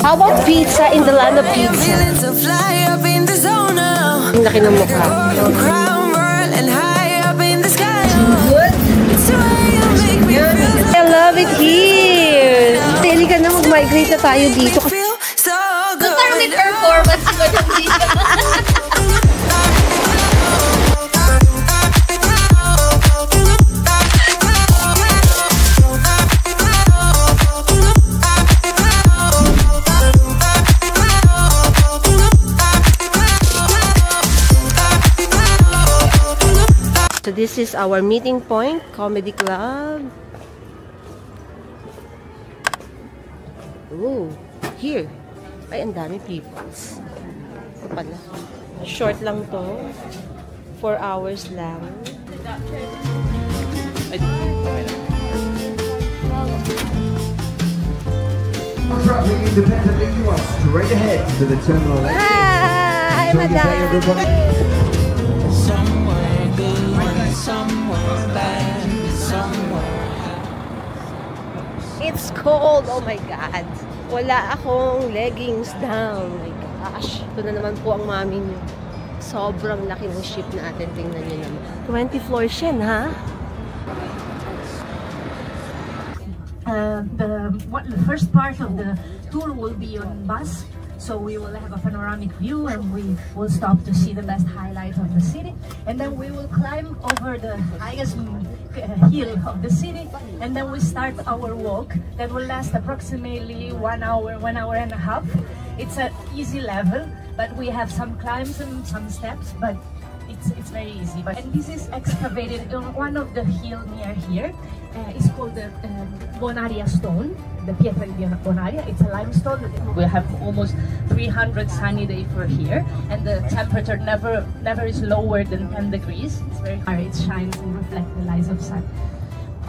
How about pizza in the land of pizza? Ang laki ng mukha. I love it here. Dali ka na mag-migrate na tayo dito. Parang may performance ko na dito. So this is our meeting point, comedy club. Ooh, here. Ay, ang dami peoples. Ito pala. Short lang to. 4 hours lang. Traveling independently, you are straight ahead to the terminal. Hi, madam. It's cold. Oh my God. Wala akong leggings down. Oh my gosh. Ito na naman po ang mami niyo. Sobrang laki ng ship natin. Tingnan niyo naman. 20 floors yan, ha? The first part of the tour will be on bus. So we will have a panoramic view and we will stop to see the best highlight of the city. And then we will climb over the highest hill of the city. And then we start our walk that will last approximately 1 hour, 1 hour and a half. It's an easy level, but we have some climbs and some steps, but it's very easy. And this is excavated on one of the hill near here. It's called the Bonaria stone, the Pietra di Bonaria. It's a limestone. We have almost 300 sunny days for here, and the temperature never is lower than 10 degrees. It's very hard. It shines and reflects the light of sun.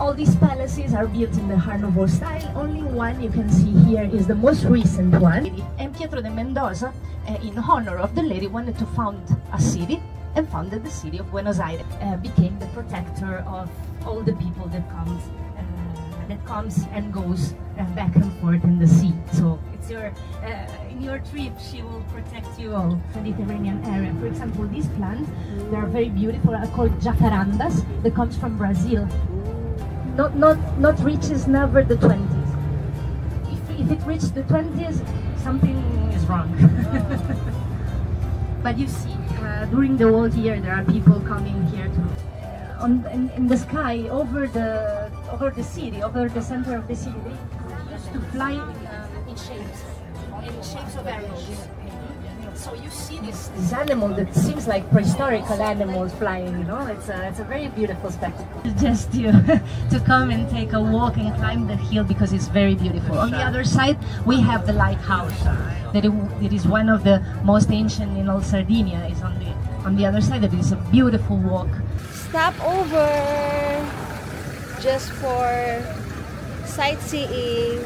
All these palaces are built in the Art Nouveau style. Only one you can see here is the most recent one. And Pietro de Mendoza, in honor of the lady, wanted to found a city and founded the city of Buenos Aires. Became the protector of all the people that comes and goes back and forth in the sea. So it's your in your trip, she will protect you all. Mediterranean area. For example, these plants, they are very beautiful. Are called jacarandas. That comes from Brazil. Not reaches never the 20s. If it reaches the 20s, something is wrong. But you see, during the whole year, there are people coming here to in the sky over the city, over the center of the city. They used to fly in shapes of arrows. So you see this animal that seems like prehistorical animals flying. You know, it's a very beautiful spectacle. Just to come and take a walk and climb the hill because it's very beautiful. On the other side, we have the lighthouse. That it is one of the most ancient in all Sardinia. Is on the other side. That is a beautiful walk. Stop over just for sightseeing.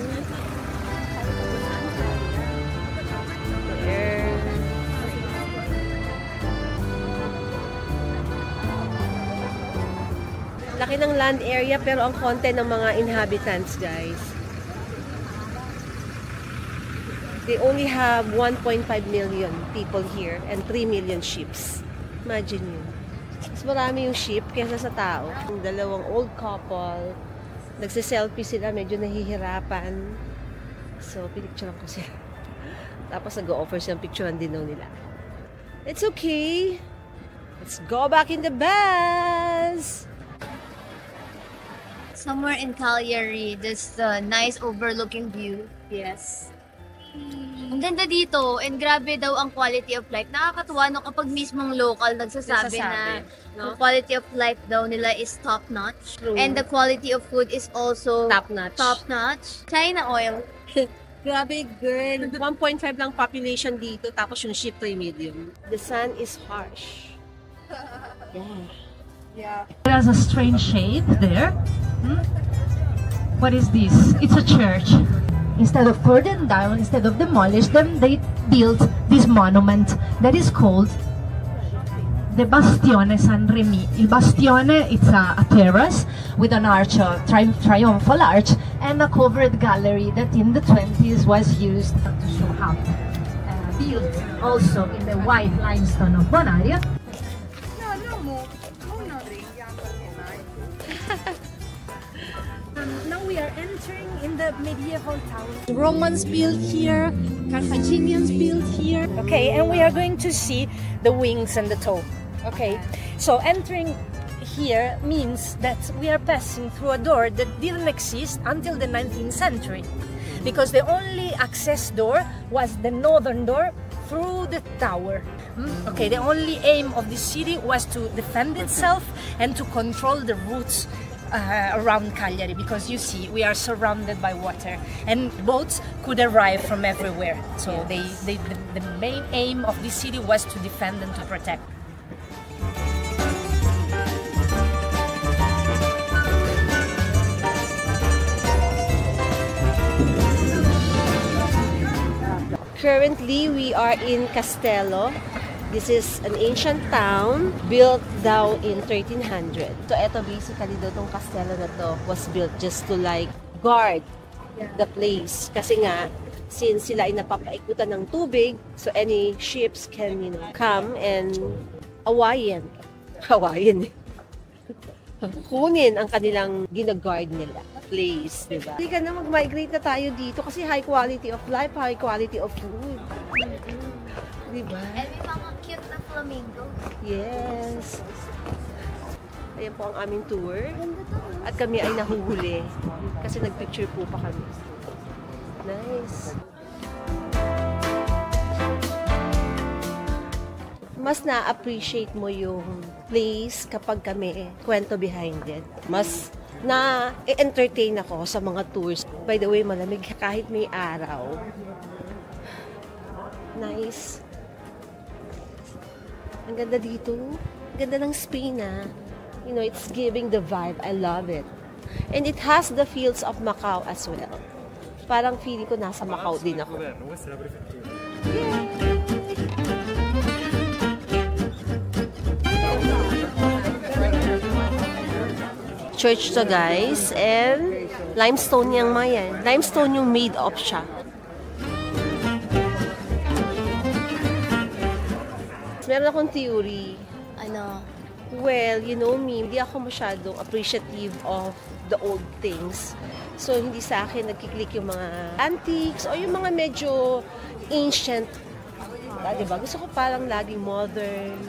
There. Laki ng land area pero ang konti ng mga inhabitants, guys. They only have 1.5 million people here and 3 million ships. Imagine yun. Mas marami yung ship kaysa sa tao. Yung dalawang old couple, nagsiselfie sila, medyo nahihirapan. So, pinicturean ko sila. Tapos nag-o-offer silang picturean din daw nila. It's okay. Let's go back in the bus! Somewhere in Cagliari, there's the nice overlooking view. Yes. Ang ganda dito, and grabe daw ang quality of life. Nakakatuwa no kapag mismong local nagsasabi na no? Quality of life daw nila is top-notch. And the quality of food is also top-notch. China oil. Grabe, girl. 1.5 lang population dito, tapos yung ship 3 million. The sun is harsh. Yeah. There's a strange shape there. What is this? It's a church. Instead of torn them down, instead of demolish them, they built this monument that is called the Bastione San Remi. Il Bastione, it's a terrace with an arch, a triumphal arch, and a covered gallery that in the 20s was used to show how built also in the white limestone of Bonario. Now we are entering in the medieval town. Romans built here, Carthaginians built here. Okay, and we are going to see the wings and the toe. Okay, so entering here means that we are passing through a door that didn't exist until the 19th century, because the only access door was the northern door through the tower. Okay, the only aim of the city was to defend itself and to control the routes around Cagliari, because you see we are surrounded by water and boats could arrive from everywhere. So the main aim of this city was to defend and to protect. Currently, we are in Castello. This is an ancient town built daw in 1300. So, eto basically daw tong Castello na to was built just to like guard the place. Kasi nga, since sila ay napapaikutan ng tubig, so any ships can, you know, come and kunin ang kanilang ginaguard nila place, di ba? Hindi ka na mag-migrate na tayo dito kasi high quality of life, high quality of food. Di ba? And may mga cute na flamingo. Yes. Ayan po ang aming tour. At kami ay nahuhuli kasi nagpicture po pa kami. Nice. Mas na-appreciate mo yung place kapag kami kwento behind it. Mas na-entertain ako sa mga tours. By the way, malamig kahit may araw. Nice. Ang ganda dito. Ang ganda ng Spain, ah. You know, it's giving the vibe. I love it. And it has the feels of Macau as well. Parang feeling ko nasa Macau din ako. Yeah. Church to, guys, and limestone yung mayan. Limestone yung made of siya. Meron akong theory. Ano? Well, you know me, hindi ako masyadong appreciative of the old things. So, hindi sa akin nagkiklik yung mga antiques o yung mga medyo ancient. Diba? Gusto ko parang laging modern.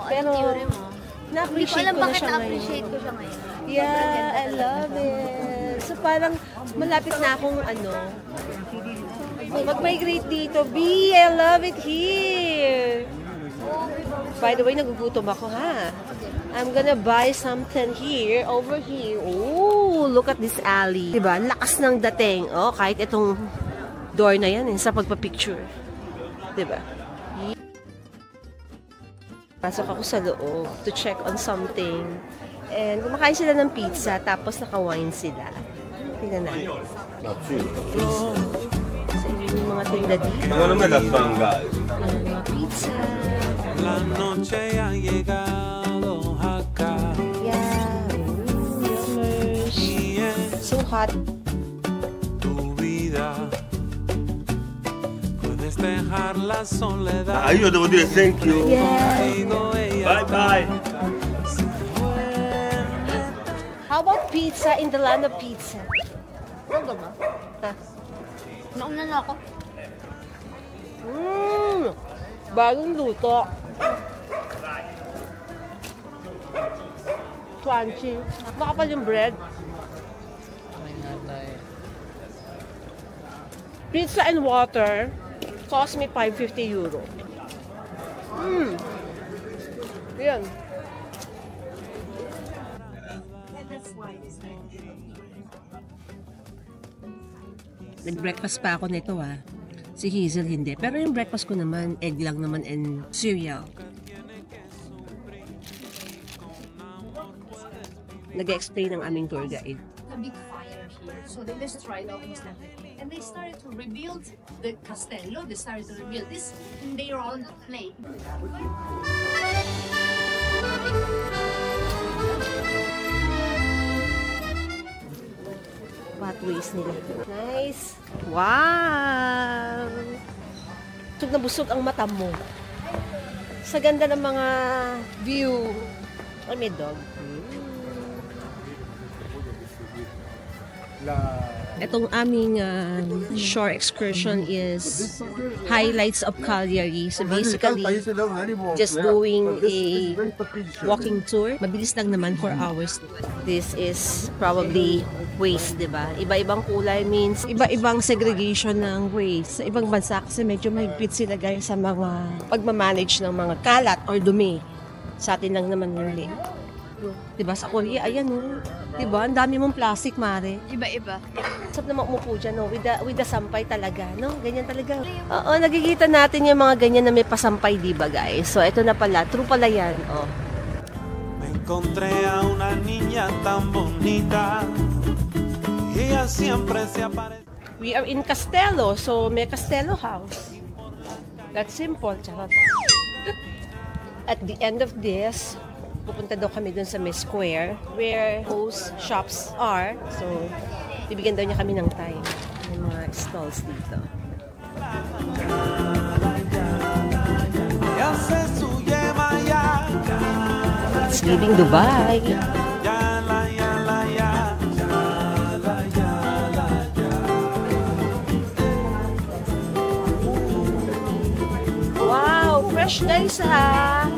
Pero, Anong theory mo? na-appreciate ko na siya na-appreciate ko siya ngayon. Yeah, I love it. So parang malapit na akong mag-migrate dito. B, I love it here. By the way, nagugutom ako, ha? I'm gonna buy something here, over here. Oh, look at this alley. Diba? Lakas ng dating. Oh, kahit itong door na yan sa pagpa-picture. Diba? Pasok ako sa loob to check on something. And kumakain sila ng pizza, tapos naka-wine sila. Tingnan natin. So, yun yung mga tinda dito. Ano naman ang banggal? Yung mga pizza. La noche ha llegado acá. Yeah. Yummers. So hot. Tu vida puedes dejar la soledad. Io devo dire thank you. Yeah. Bye bye. How about pizza in the land of pizza? Ano ba? Ha? Nauna na ako. Bagong luto. Crunchy. Makapal yung bread. Pizza and water cost me €550. Yan. Nag-breakfast pa ako nito, ah. Si Hazel hindi. Pero yung breakfast ko naman, egg lang naman and cereal. Nag-explain ang aming tour guide. A big fire here, so they destroyed almost everything. And they started to rebuild the castello, they started to rebuild this in their own clay. pathways nila. Nice! Wow! Busog na busog ang mata mo. Sa ganda ng mga view. Oh, may dog. Itong aming shore excursion is highlights of Cagliari. So basically, just doing a walking tour. Mabilis lang naman, 4 hours. This is probably waste, diba? Iba-ibang kulay means iba-ibang segregation ng waste. Sa ibang bansa kasi medyo mahigpit sila guys sa mga pagmamanage ng mga kalat or dumi. Sa atin lang naman yun. Diba? Sa Korea, ayan o. Diba? Ang dami mong plastic, mare. Iba-iba. Sarap na umupo dyan, no? With the sampay talaga, no? Ganyan talaga. Oo, nagigita natin yung mga ganyan na may pasampay, diba, guys? So, ito na pala. True pala yan, oh. Me encontré a una niña tan bonita. Ella siempre se aparece. We are in Castello, so may Castello house. That's simple, charot. At the end of this, pupunta daw kami dun sa may square where those shops are. So, bibigyan daw niya kami ng time. May mga stalls dito. It's leaving Dubai. Wow! Fresh guys ha!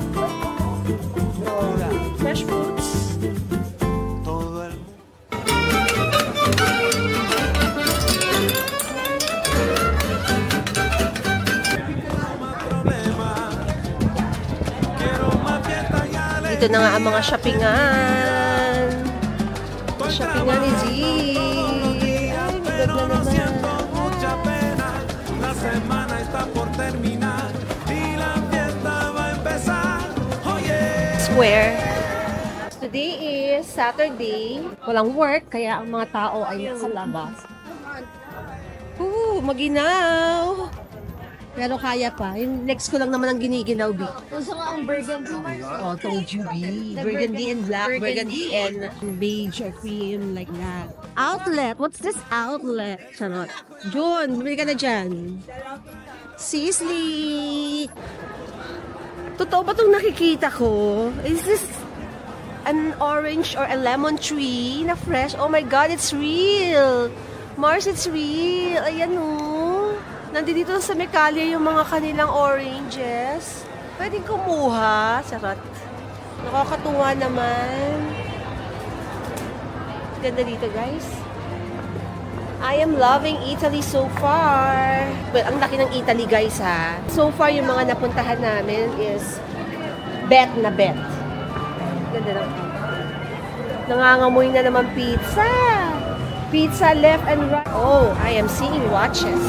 Fresh fruits. Dito na nga ang mga shoppingan. Shoppingan ni Z. Ay, maganda naman. Square. Today is Saturday. Walang work, kaya ang mga tao ay nasa labas. Maginaw! Pero kaya pa. Yung next ko lang naman ang giniginaw, B. Gusto nga ang burgundy. Oh, told you, B. Burgundy and black. Burgundy and beige or cream, like that. Outlet? What's this outlet? Charot. Jun, bumili ka na dyan. Sisley! Totoo ba itong nakikita ko? Is this an orange or a lemon tree na fresh? Oh my God, it's real! Mars, it's real! Ayan o. Nandito sa Mekalia yung mga kanilang oranges. Pwedeng kumuha. Sarap. Nakakatuwa naman. Ganda dito, guys. I am loving Italy so far. Well, ang laki ng Italy, guys, ha. So far, yung mga napuntahan namin is bet na bet. Ganda ng nangangamoy na naman pizza. Pizza left and right. Oh, I am seeing watches.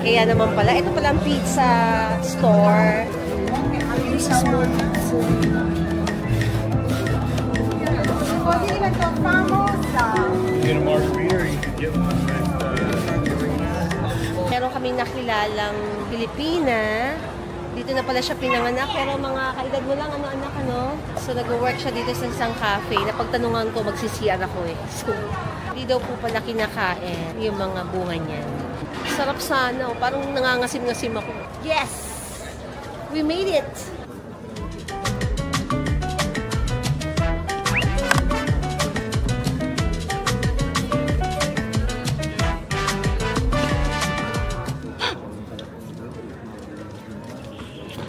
Kaya naman pala, ito pala ang pizza store. This is more pizza. Get a margarita or you could get one with Meron kaming nakilalang Pilipina. Dito na pala siya pinanganak, pero mga kaedad mo lang, ano anak, ano? So, nag-work siya dito sa isang cafe. Napagtanungan ko, magsisiyar ako eh. So, hindi daw po pala kinakain yung mga bunga niya. Sarap sana, oh. Parang nangangasim-ngasim ako. Yes! We made it!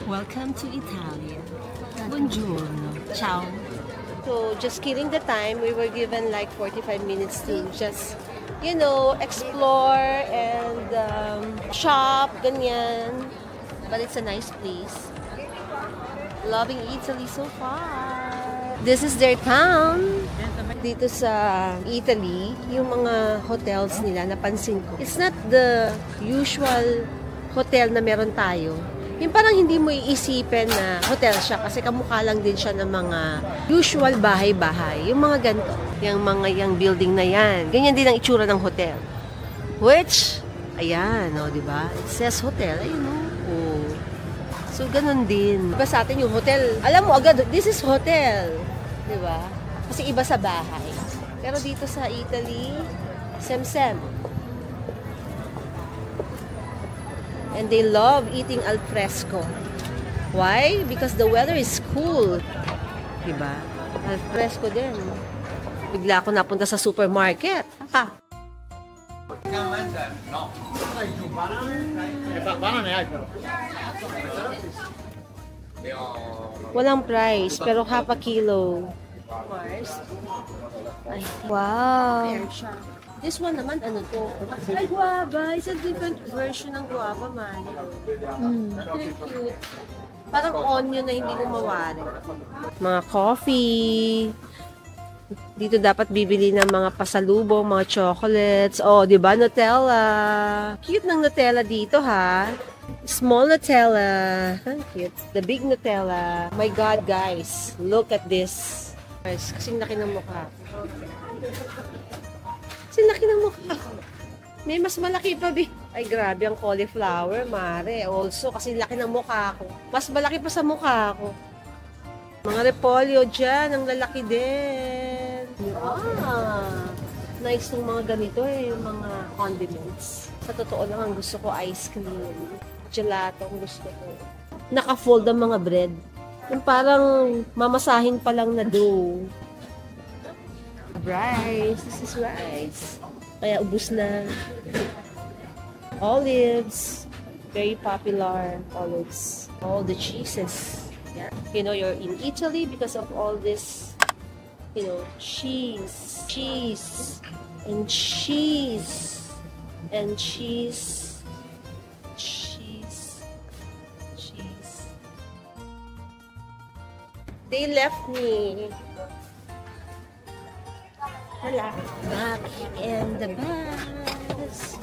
Welcome to Italia. Buongiorno. Ciao. So, just killing the time, we were given like 45 minutes to just, you know, explore and shop, ganyan. But it's a nice place. Loving Italy so far. This is their town. Dito sa Italy, yung mga hotels nila, napansin ko, it's not the usual hotel na meron tayo. Yung parang hindi mo iisipin na hotel siya kasi kamukha lang din siya ng mga usual bahay-bahay. Yung mga ganito. Yung building na yan. Ganyan din ang itsura ng hotel. Which, ayan, o, diba? It says hotel. Ayun, o. So, ganun din. Diba sa atin yung hotel? Alam mo agad, this is hotel. Diba? Kasi iba sa bahay. Pero dito sa Italy, sem-sem. And they love eating al fresco. Why? Because the weather is cool. Diba? Al fresco din. Bigla ako napunta sa supermarket. Ha? Walang price, pero half a kilo. Mars. Ay, wow. This one naman, ano to? Ay, guava. It's a different version ng guava, man. Very cute. Parang onion na hindi mo mawari. Mga coffee. Dito dapat bibili ng mga pasalubong, mga chocolates. Oh, di ba? Nutella. Cute ng Nutella dito, ha? Small Nutella. Cute. The big Nutella. My God, guys. Look at this. Guys, kasing laki ng mukha. Kasing laki ng mukha. May mas malaki pa, bi. Ay, grabe ang cauliflower, mare. Also, kasi laki ng mukha ko. Mas malaki pa sa mukha ko. Mga repolyo dyan, ang lalaki din. Nice ng mga ganito eh, mga condiments. Sa totoo lang, ang gusto ko ice cream. Gelato ang gusto ko. Naka-fold ang mga bread. Yung parang mamasahin pa lang na dough. Rice. This is rice. Kaya ubus na. Olives. Very popular. Olives. All the cheeses. Yeah. You know, you're in Italy because of all this, you know, cheese. Cheese. And cheese. And cheese. Cheese. Cheese. They left me. Hala. Back in the bus.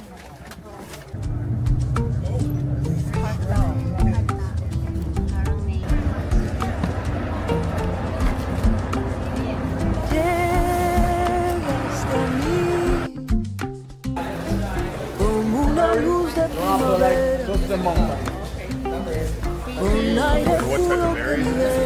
What type of area is this?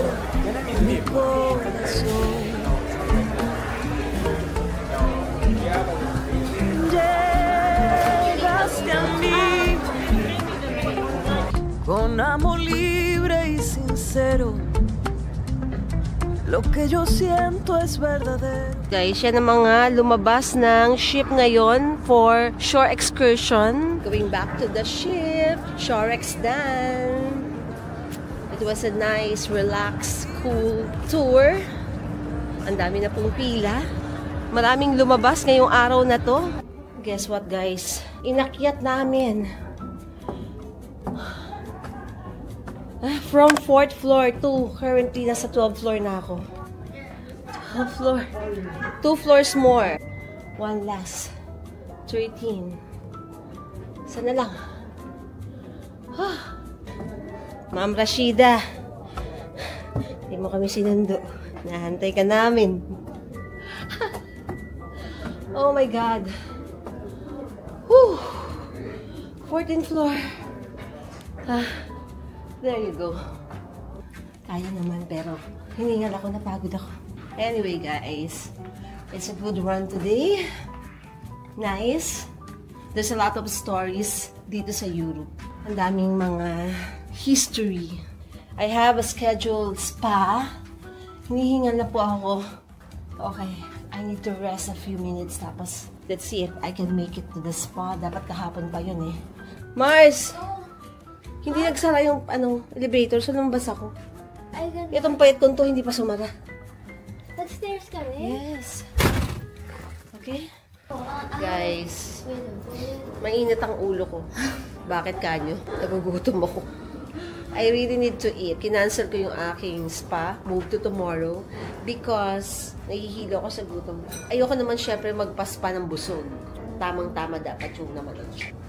Con amor libre y sincero, lo que yo siento es verdadero. Guys, yan ang mga lumabas ng ship ngayon for shore excursion. Going back to the ship, Shorex done. It was a nice, relaxed, cool tour. Ang dami na pong pila. Maraming lumabas ngayong araw na to. Guess what, guys? Inakyat namin. From 4th floor to currently nasa 12th floor na ako. 12th floor. 2 floors more. One last. 13. Sana lang. Ma'am Rashida. Hindi mo kami sinundo. Nahantay ka namin. Oh my God. Whew. 14th floor. There you go. Kaya naman pero hiningal ako, napagod ako. Anyway guys, it's a good run today. Nice. There's a lot of stories dito sa Europe. Ang daming mga history. I have a scheduled spa. Hinihingal na po ako. Okay, I need to rest a few minutes tapos let's see if I can make it to the spa. Dapat kahapon pa yun eh. Mars! Hindi nagsara yung elevator, so lumabas ako. Ay, ganun. Itong payat ko hindi pa sumara. Nag-stairs ka rin? Yes. Okay? Guys, mainit ang ulo ko. Bakit kanyo? Nagugutom ako. I really need to eat. Kinancel ko yung aking spa. Move to tomorrow. Because nahihilo ako sa gutom. Ayoko naman syempre magpaspa ng busog. Tamang-tama dapat yung naman.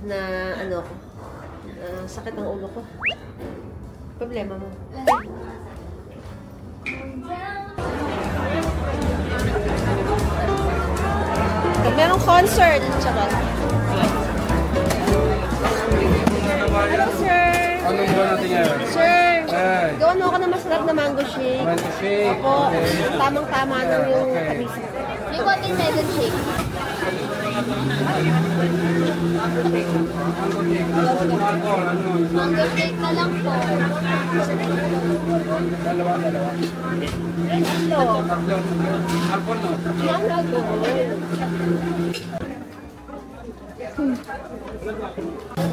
Na ano ko. Sakit ang ulo ko. Problema mo. Merong concert. Tsaka. Hello, sir. Anong ba natin yan? Sir, ano ka na masarap na mango shake? Mango shake. Opo, tamang-tama lang yung kamis. May watermelon shake. Mango shake na lang po.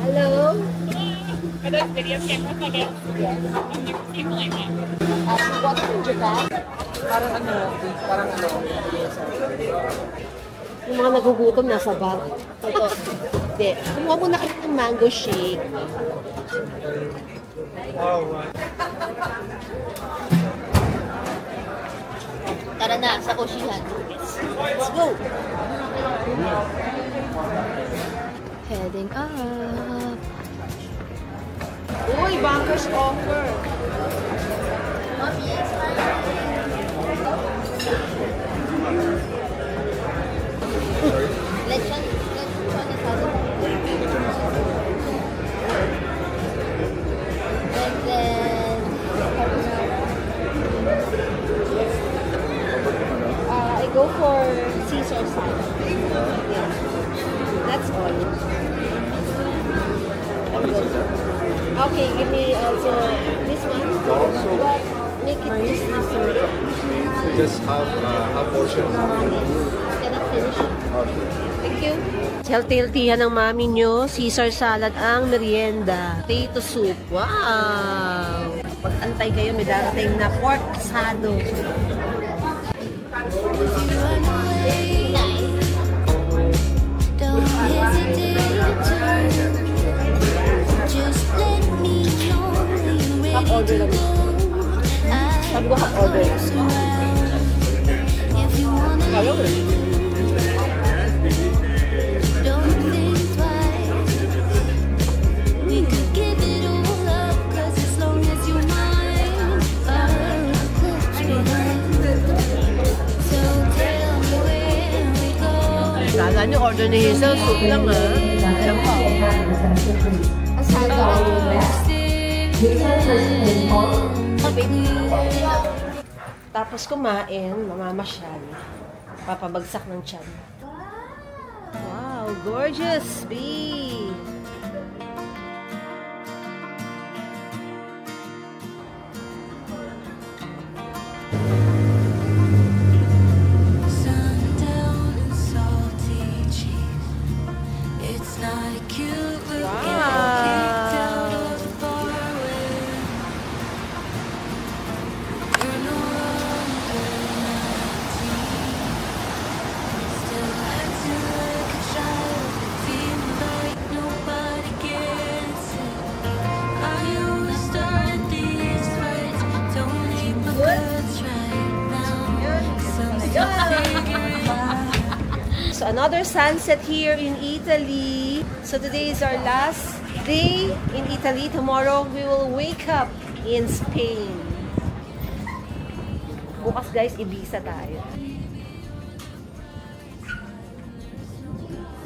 Hello? What would you like? Parang ano. Yung mga nagugutom nasa bar. Ito. Hindi. Kumuha muna kayo ng mango shake. Tara na, sa Oshihan. Let's go! Heading up. Uy, bankers offer. Mommy, lechon asado. And then I go for Caesar salad. Yeah. That's all. Okay, give me also this one. But make it this dessert. Just half portion. Cannot finish. Thank you. Healthy-healthyhan ng mami nyo. Caesar salad ang merienda. Potato soup. Wow! Pag-antay kayo, may darating na pork asado. Half order lang. Sabi ko half order lang. Ayaw eh. Kala nyo order ni Hazel, soup lang ah. Alam ko. Asado. Tapos kumain, mamamasyal. Papabagsak ng tiyan. Wow, gorgeous, B! So another sunset here in Italy. So today is our last day in Italy. Tomorrow we will wake up in Spain. Bukas guys, Ibiza tayo.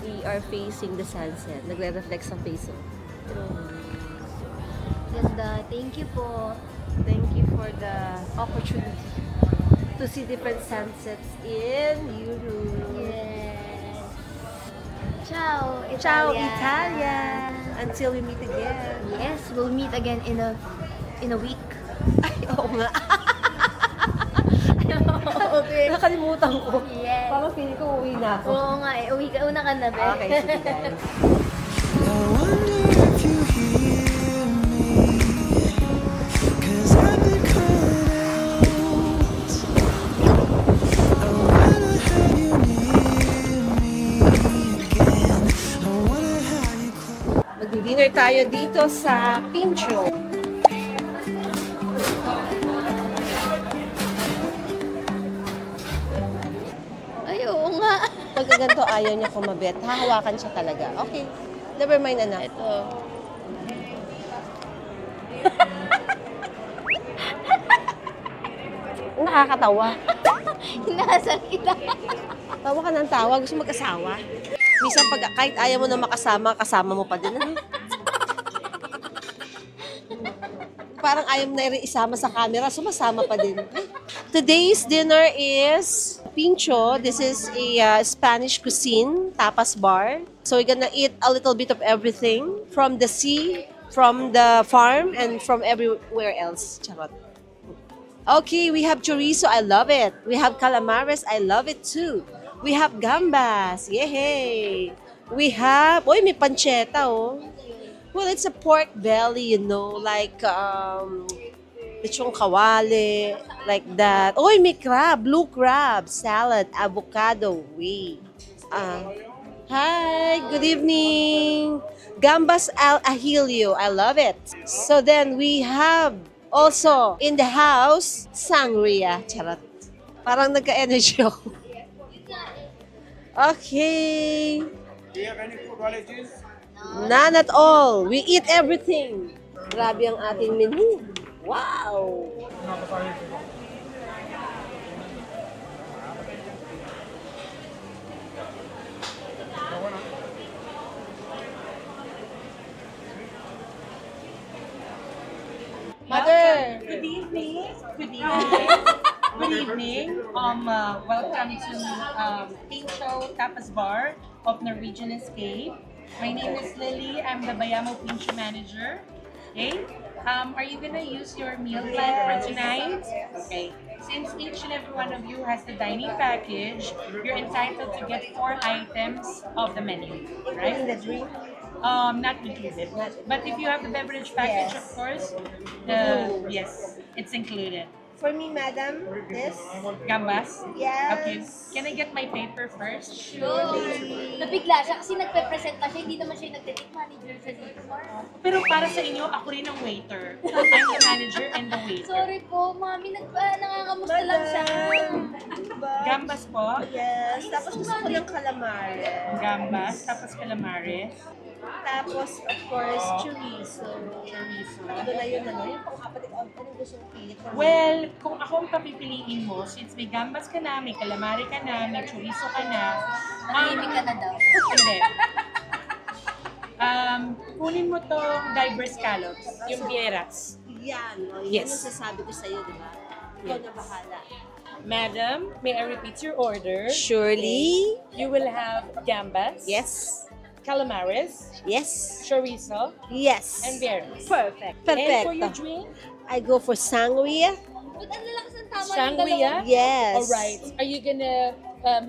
We are facing the sunset. Nagre-reflect sa face. Ganda. Thank you po. Thank you for the opportunity to see different sunsets in Europe. Yes. Ciao, Italia. Ciao, Italia. Until we meet again. Yes, we'll meet again in a week. Ay, oo nga. Okay. Nakalimutan ko. Yes. Parang feeling ko uwi na ako. Oo nga eh. Una ka na, be. Okay, sige guys. I wonder if you hear me, 'cause I've been calling out. I wanna have you near me again. I wanna have you close. Mag-dinner tayo dito sa Pincho. Ay, oo nga. Pagka ganito ayaw niya kumabit, hahawakan siya talaga. Okay, never mind anak. Ito. Nakakatawa. Hinasal kita. Tawa ka ng tawa, gusto mag-asawa. Minsan pag kahit ayaw mo na makasama, kasama mo pa din. Ano? parang ayaw na rin isama sa camera, sumasama pa din. Today's dinner is pincho. This is a Spanish cuisine, tapas bar. So we're gonna eat a little bit of everything from the sea, from the farm, and from everywhere else. Charot. Okay, we have chorizo. I love it. We have calamares. I love it too. We have gambas. Yay! We have, may pancetta, oh. Well, it's a pork belly, you know, like lechong kawali, like that. May crab, blue crab, salad, avocado, hi, good evening. Gambas al ajillo, I love it. So then we have also in the house, sangria. Charot. Parang nagka-energy ako. Okay. Do you have any food allergies? None at all. We eat everything. Grabe ang ating menu. Wow! Mother! Good evening. Good evening. Good evening. Welcome to Pincho Tapas Bar of Norwegian Escape. My name is Lily. I'm the Bayamo Pincho manager. Okay. Are you gonna use your meal plan for tonight? Okay. Since each and every one of you has the dining package, you're entitled to get 4 items of the menu. Right? The drink? Not included. But if you have the beverage package, of course, yes, it's included. For me, madam, this? Gambas? Yes. Okay. Can I get my paper first? Sure. Nabigla siya kasi nagpe-present pa siya, hindi naman siya nagte-take manager siya dito. Pero para sa inyo, ako rin ang waiter. I'm the manager and the waiter. Sorry po, mami, nangangamusta lang siya. Gambas po. Yes. Tapos gusto ko ng calamares. Gambas, tapos calamares. Tapos, of course, chorizo. Ito na yun, yung pang-apat. Anong gusto mong pilit? Well, kung ako ang papipiliin mo, since may gambas ka na, may calamari ka na, may chorizo ka na, Nanimik ka na daw. hindi. Kunin mo tong diverse scallops, yung bieras. Yan. Yes. Yan ang sasabi ko sa'yo, di ba? Ikaw na bahala. Madam, may I repeat your order? Surely. You will have gambas, Yes. calamares, Yes. chorizo, Yes. and bieras. Perfect. And for your Perfect. drink, I go for sangria. Ba't ang lalakas ng tama ng sangria. Yes. All right. Are you gonna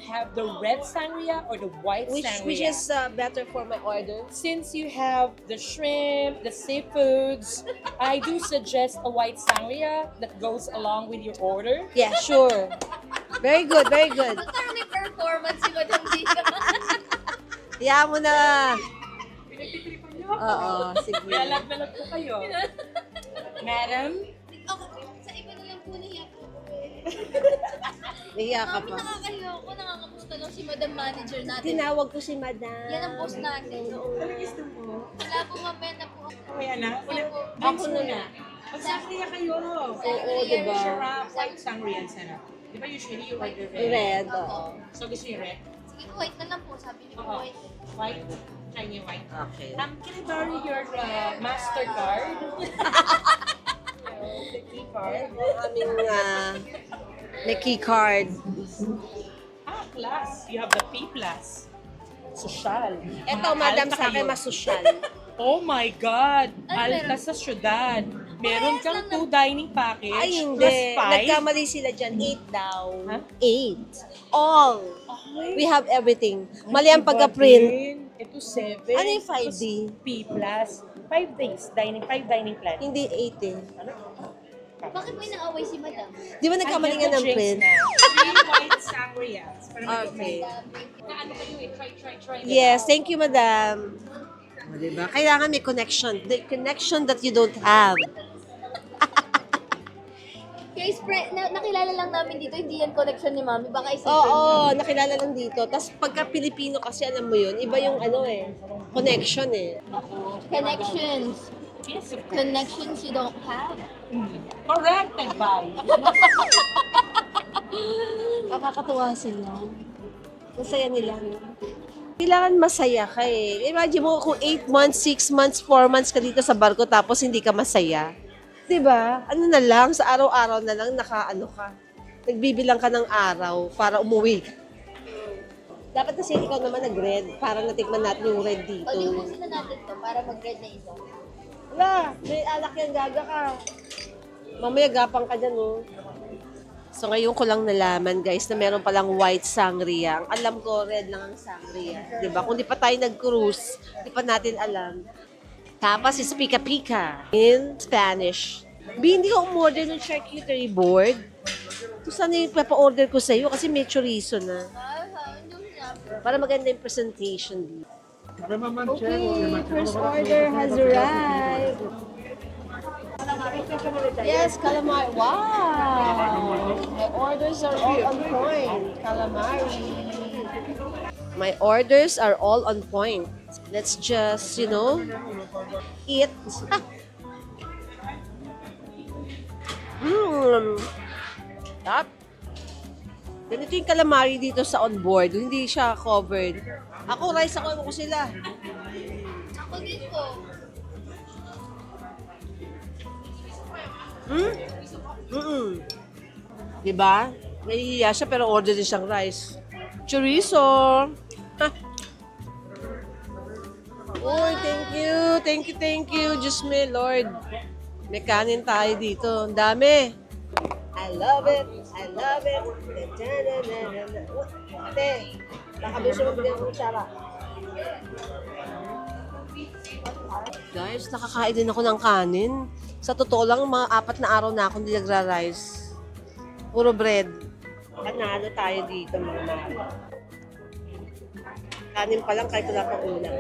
have the red sangria or the white sangria? Which is better for my order? Since you have the shrimp, the seafoods, I do suggest a white sangria that goes along with your order. Yeah, sure. Very good, very good. Parang may performance si Madam Dika. Kaya mo na. Pinagtitripan niyo Oo, sige. Lalag po kayo. Madam, Sa iba na lang po niya po. Nahiya ka Mami, pa. nakakahiya ako. Nangangamusta lang si Madam Manager natin. Tinawag ko si madam. Yan ang boss natin. Wala po, mamaya na po. kaya na. Ako na. Mag-sangria kayo. Oo, diba? Sarap, white sangria ang sarap. Di ba usually you order red? Red, oo. So gusto niyo red? Sige, white na lang po. Sabi niyo po, Oo. white. White? Try niyo white. Okay. Can I borrow your MasterCard? The key card. Aming may key card. Plus. You have the P+. Social. Ito, Mga madam, alta sa akin kayo. masosyal. Oh my God! Ano Alta meron? sa syudad. Meron Parehas kang lang 2 dining package Ay, plus hindi. 5. Nagkamali sila dyan. 8 daw. Ha? 8. All. Ay, We have everything. Mali ang pagka-print. Ito 7. Ano yung 5D? P+. 5 days. 5 dining plan. Hindi 8 eh. Bakit may naaway si Madam? Di ba nagkamali nga ng print? 3 white sangrias. Okay. Na ano kayo eh, try. Yes, thank you, madam. O, diba? Kailangan may connection. The connection that you don't have. Guys, nakilala lang namin dito, hindi yan connection ni Mami. Baka isipin Oo, nakilala lang dito. Tapos pagka Pilipino kasi alam mo yun, iba yung ano eh, connection eh. Connections. Yes, of course. Connections you don't have. Corrected by. Nakakatuwa sila. Masaya nila. Kailangan masaya ka eh. Imagine mo kung 8 months, 6 months, 4 months ka dito sa barko tapos hindi ka masaya. Diba? Ano na lang, sa araw-araw na lang nakaano ka. Nagbibilang ka ng araw para umuwi. Dapat kasi ikaw naman nag-red para natikman natin yung red dito. Pag-iubusin na natin to para mag-red na isa. Wala, may alak yan, gaga ka. Mamaya gapang ka dyan, oh. So ngayon ko lang nalaman, guys, na meron palang white sangria. Ang alam ko, red lang ang sangria. Diba? Kung di pa tayo nag-cruise, di pa natin alam. Tapos is pika-pika in Spanish. Hindi ko umorder ng charcuterie board. Kung saan yung papa-order ko sa'yo kasi may chorizo na. Para maganda yung presentation dito. Okay, first order has arrived. Yes, calamari. Wow! My orders are all on point. Calamari. My orders are all on point. Let's just, you know, eat. Tap. Ganito yung calamari dito sa onboard. Hindi siya covered. Ako, rice ako ko sila. Ako dito. Diba? Nahihiya siya pero order din siyang rice. Chorizo. Ha. Uy, thank you. Diyos me, Lord. May kanin tayo dito. Ang dami. I love it. Ate, baka gusto mo bigyan ng kutsara. Guys, nakakain din ako ng kanin. Sa totoo lang, mga 4 na araw na akong hindi nagra-rice. Puro bread. Panalo tayo dito, mga mahal. Kanin pa lang kahit wala pang ulam.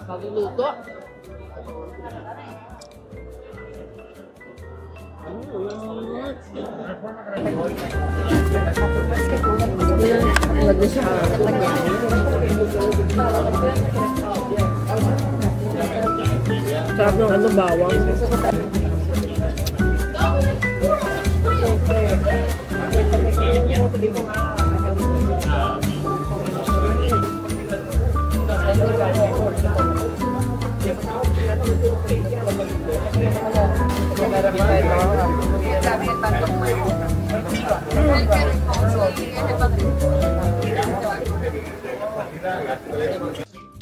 Pagluto. Sarap ng ano, bawang.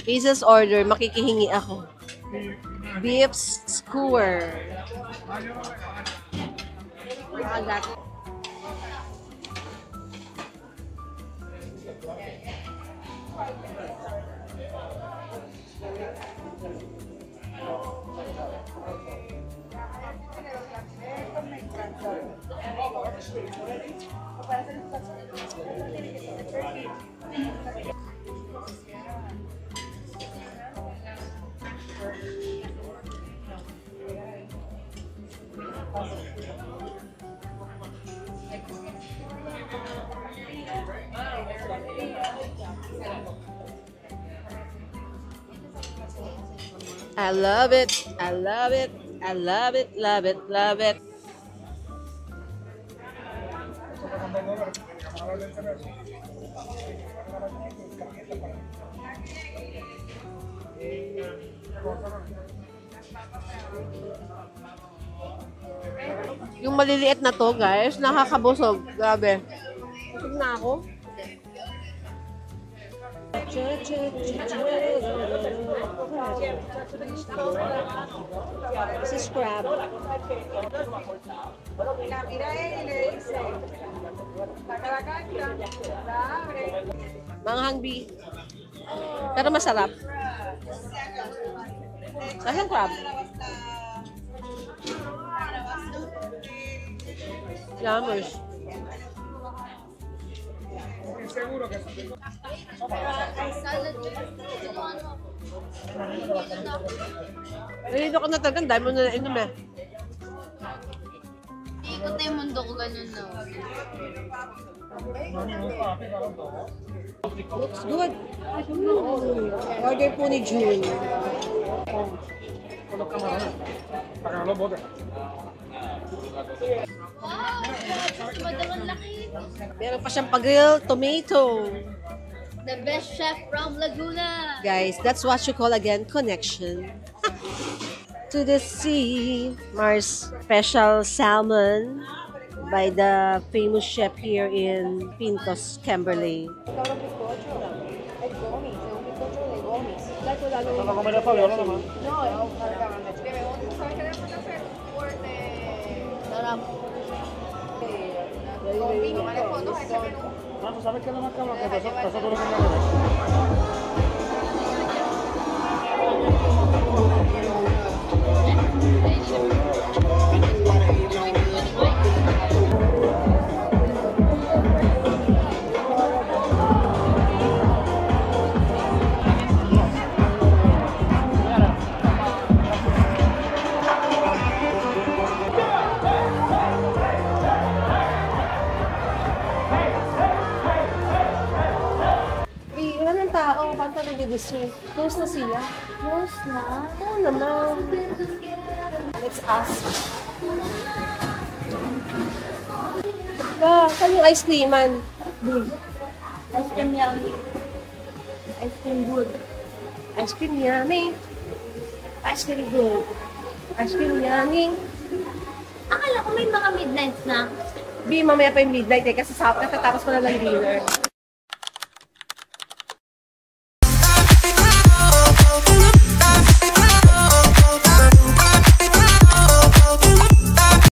Pizza's order, makikihingi ako. Beef skewer. Agat. I love it. Yung maliliit na to, guys, nakakabusog. Grabe. Busog na ako. This is crab. Manghang bee. Pero masarap. Saan crab? Yummers. Nalito ka na talaga, dahil mo na nainom eh. Ikot na yung mundo ko, ganun na. Looks good. Order po ni June. Wow! Madamang laki. Meron pa siyang pag-grill tomato. The best chef from Laguna. Guys, that's what you call again connection. To the sea, Mars special salmon by the famous chef here in Pintos, Kimberley. Wala ng tao, paano nag-distribute? Close na sila. Close na. Oo naman. Let's ask. Saan yung ice creaman? Ice cream yummy. Ice cream good. Ice cream yummy. Ice cream good. Ice cream yummy. Akala ko may mga midnight snacks. Mamaya pa yung midnight kasi katatapos ko na lang dinner.